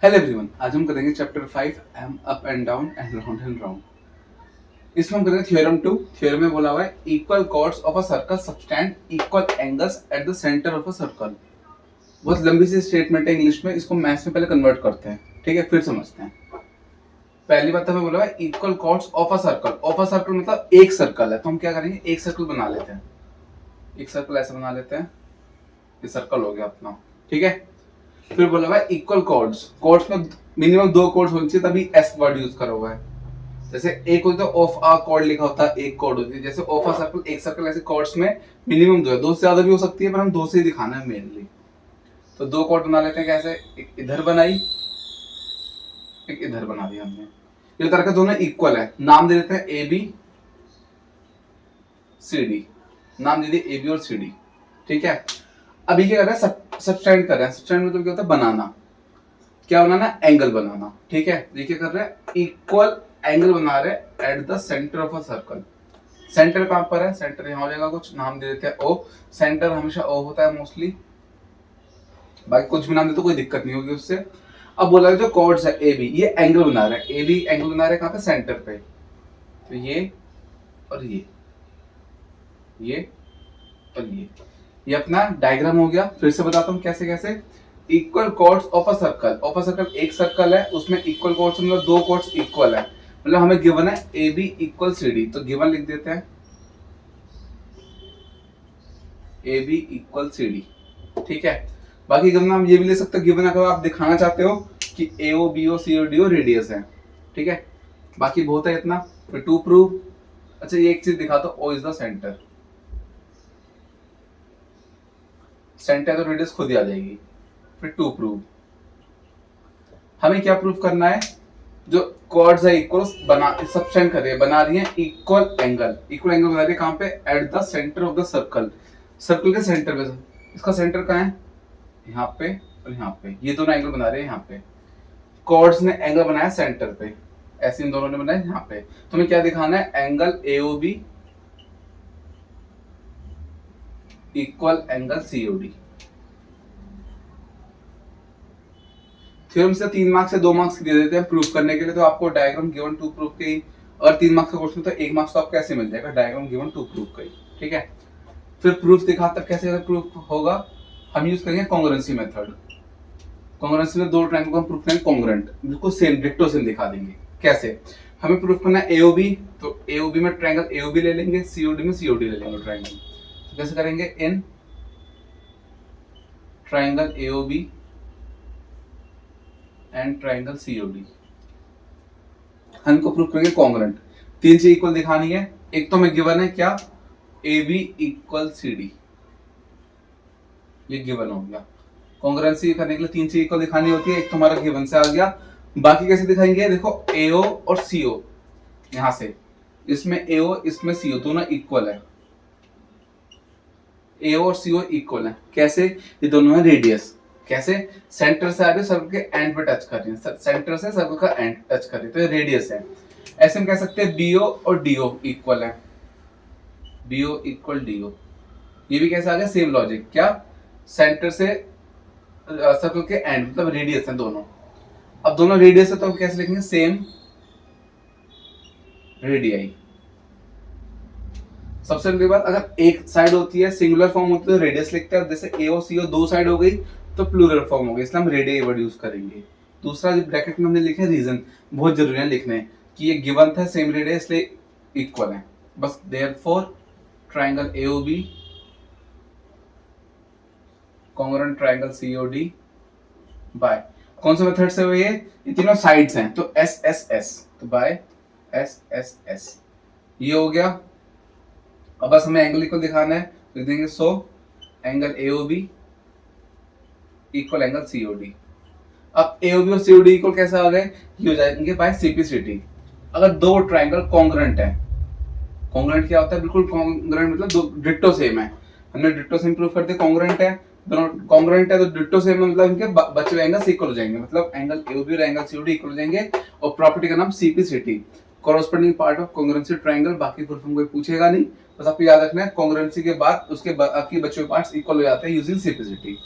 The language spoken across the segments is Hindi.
हेलो एवरीवन, आज हम करेंगे chapter 5 M up and down and round. इसमें हम करेंगे थ्योरम 2। थ्योरम में बोला हुआ है equal chords of a circle subtend equal angles at the centre of a circle. बहुत लंबी सी स्टेटमेंट है इंग्लिश में, इसको मैथ्स में पहले कन्वर्ट करते हैं। ठीक है, फिर समझते हैं। पहली बात हमें बोला हुआ है equal chords of a circle. Of a circle मतलब एक सर्कल है, तो हम क्या करेंगे, एक सर्कल बना लेते हैं। एक सर्कल ऐसे बना लेते हैं, ये सर्कल हो गया अपना। ठीक है, फिर बोला हुआ है इक्वल कॉर्ड्स। कॉर्ड्स में मिनिमम दो कॉर्ड्स होने चाहिए, तभी एस वर्ड यूज करा हुआ है। जैसे एक होता है ऑफ आ कॉर्ड लिखा होता है, एक कॉर्ड होती है। जैसे ऑफ आ सर्कल, एक सर्कल, ऐसे कॉर्ड्स में मिनिमम दो है, दो से ज्यादा भी हो सकती है, पर हम दो से ही दिखाना है मेनली। तो दो कॉर्ड बना लेते हैं। कैसे, एक इधर बनाई, एक इधर बना दिया हमने। ये तरह के दोनों इक्वल है, नाम दे देते हैं ए बी सी डी। नाम दे दिए ए बी और सी डी। ठीक है, अभी क्या कर रहे हैं, सबस्टेंड कर रहे हैं। सबस्टेंड मतलब क्या होता है, बनाना। क्या बनाना, एंगल बनाना। ठीक है, देखिए कर रहे हैं इक्वल एंगल बना रहे हैं eight the centre of a circle. Centre कहां पर है, सेंटर यहां हो जाएगा, कुछ नाम दे देते हैं ओ। सेंटर हमेशा ओ होता है मोस्टली, बाकी कुछ भी नाम दे तो कोई दिक्कत नहीं होगी उससे। अब बोला जो कॉर्ड्स है ए बी, ये एंगल बना रहे हैं। ए बी एंगल बना रहे हैं कहां पे, सेंटर पे। तो ये और ये और ये अपना डायग्राम हो गया। फिर से बताता हूँ कैसे कैसे। Equal chords of a circle. Of a circle एक सर्कल है, उसमें इक्वल कॉर्ड्स मतलब दो कॉर्ड्स इक्वल है। मतलब हमें गिवन है A B equal C D, तो गिवन लिख देते हैं A B equal C D. ठीक है, बाकी गिवन हम ये भी ले सकते हैं, गिवन अगर आप दिखाना चाहते हो कि ए ओ बी ओ सी ओ डी ओ रेडियस है। ठीक है, बाकी बहुत है इतना। फिर टू प्रूव, अच्छा ये एक चीज दिखा दो, O is the centre. Centre तो रेडियस खुद ही आ जाएगी। फिर टू प्रूव, हमें क्या प्रूव करना है, जो कॉर्ड्स है इक्वल बना सबसेंड कर रही है, बना रही है इक्वल एंगल। इक्वल एंगल बना रही है कहां पे, eight the centre of the circle. Circle के सेंटर पे। इसका सेंटर कहां है, यहाँ पे और यहाँ पे। ये दोनों एंगल बना रहे हैं यहाँ पे। कॉर्ड्स ने एंगल बनाया सेंटर पे, ऐसे इन दोनों ने बनाया यहाँ पे। तो हमें क्या दिखाना है, angle AOB equal angle COD. Theorem से 3 मार्क्स से 2 मार्क्स दे देते हैं प्रूफ करने के लिए। तो आपको डायग्राम गिवन टू प्रूफ के ही, और 3 मार्क्स का क्वेश्चन तो 1 मार्क्स तो आपको कैसे मिल जाएगा, डायग्राम गिवन टू प्रूफ का ही। ठीक है, फिर प्रूफ दिखाता कैसे प्रूफ होगा, हम यूज करेंगे कॉन्ग्रुएंसी मेथड। कॉन्ग्रुएंसी में दो ट्रायंगल को हम प्रूफ करेंगे कॉन्ग्रुएंट, बिल्कुल सेम डिक्टो सेम दिखा देंगे। कैसे, हमें प्रूफ करना है एओबी, तो एओबी में ट्रायंगल एओबी ले लेंगे, सीओडी में सीओडी ले लेंगे ट्रायंगल। तो कैसे करेंगे, in triangle AOB and triangle COD हम इनको प्रूफ करेंगे कॉन्ग्रुएंट। 3 चीज इक्वल दिखानी है। एक तो हमें गिवन है क्या, A B equal C D, ये गिवन हो गया। कॉन्ग्रुएंसी करने के लिए 3 चीज इक्वल दिखानी होती है। एक तो हमारा गिवन से आ गया, बाकी कैसे दिखाएंगे, देखो एओ और सीओ, यहां से इसमें एओ इसमें सीओ दोनों इक्वल है। एओ और सीओ इक्वल है, कैसे, ये दोनों है रेडियस। कैसे, सेंटर से आगे सर्कल के एंड पे टच कर रही है, सेंटर से सर्कल का एंड टच कर रही है, तो ये रेडियस है। ऐसे हम कह सकते हैं बीओ और डीओ इक्वल है, बीओ इक्वल डीओ। ये भी कैसे आ गया, सेम लॉजिक। क्या, सेंटर से सर्कल के एंड मतलब रेडियस है दोनों। अब दोनों रेडियस है तो हम कैसे लिखेंगे, सेम रेडियाई। सबसे पहली बात, अगर एक साइड होती है सिंगुलर फॉर्म होती है तो रेडियस लिखते हैं। जैसे ए और सी और दो साइड हो गई तो प्लूरल फॉर्म हो गई, इसलिए हम रेडियाई वर्ड यूज करेंगे। दूसरा जो ब्रैकेट में हमने लिखे रीजन, बहुत जरूरी है लिखने, कि ये गिवन था सेम रेडियस इसलिए इक्वल है बस। Therefore triangle AOB congruent triangle COD by, कौन से मेथड से हुई है, ये तीनों साइड्स हैं तो एस एस एस, तो बाय एस एस एस। ये हो गया। अब बस हमें एंगल इक्वल दिखाना है, लिख देंगे so angle AOB equal angle COD. अब एओबी और सीओडी इक्वल कैसे आ गए, ये हो जाएंगे बाय सीपीसीटी। अगर दो ट्रायंगल कॉन्ग्रुएंट है, कॉन्ग्रुएंट क्या होता है, बिल्कुल कॉन्ग्रुएंट मतलब दो डिट्टो सेम है। हमने डिट्टो सेम प्रूव करते कॉन्ग्रुएंट है, दोनों कॉन्ग्रुएंट है तो डिट्टो सेम मतलब इनके बचे हुए एंगल्स इक्वल हो जाएंगे, मतलब एंगल एओबी और एंगल सीओडी इक्वल हो जाएंगे। और प्रॉपर्टी का नाम CPCT, corresponding part of congruency triangle. बाकी फुल फॉर्म कोई पूछेगा नहीं, बस आपको याद रखना है कॉन्ग्रुएंसी के बाद उसके बाकी बचे हुए पार्ट्स इक्वल हो जाते हैं यूजिंग सीपीसीटी।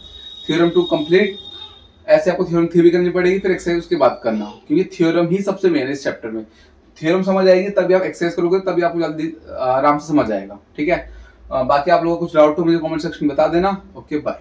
Theorem 2 complete. ऐसे आपको थ्योरम थ्री भी करनी पड़ेगी, फिर एक्सरसाइज उसके बाद करना, क्योंकि थ्योरम ही सबसे मेन है इस चैप्टर में। थ्योरम समझ आएगी तभी आप एक्सरसाइज करोगे, तभी आपको जल्दी आराम से समझ आएगा। ठीक है, बाकी आप लोगों को कुछ डाउट हो मुझे कमेंट सेक्शन में बता देना। Okay bye.